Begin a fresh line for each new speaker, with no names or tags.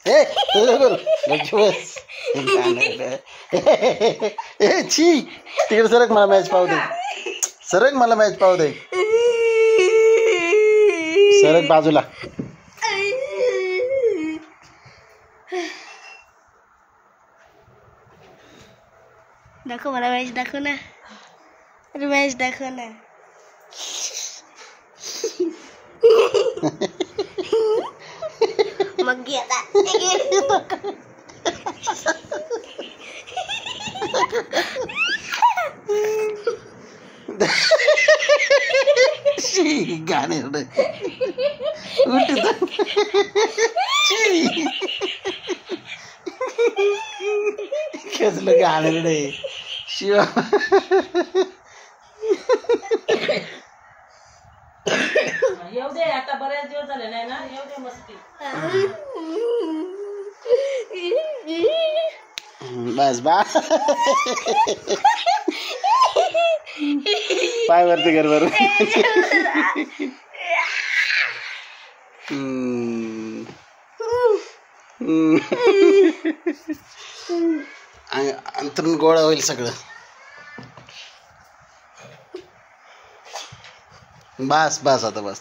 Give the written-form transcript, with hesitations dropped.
ए बस ए छी तिकडे सरक मला मॅच पाहू दे सरक मला मॅच पाहू दे सरक बाजूला
दाखव मला मॅच दाखव ना अरे मॅच दाखव ना मग गेला
गाणे कसलं गाणं रे शिवा
येऊ दे आता बऱ्याच दिवस झाले नाही ना येऊ दे मस्ती
बस बा पाय वरती कर बर अंतरून गोळा होईल सगळं बस बस आता बस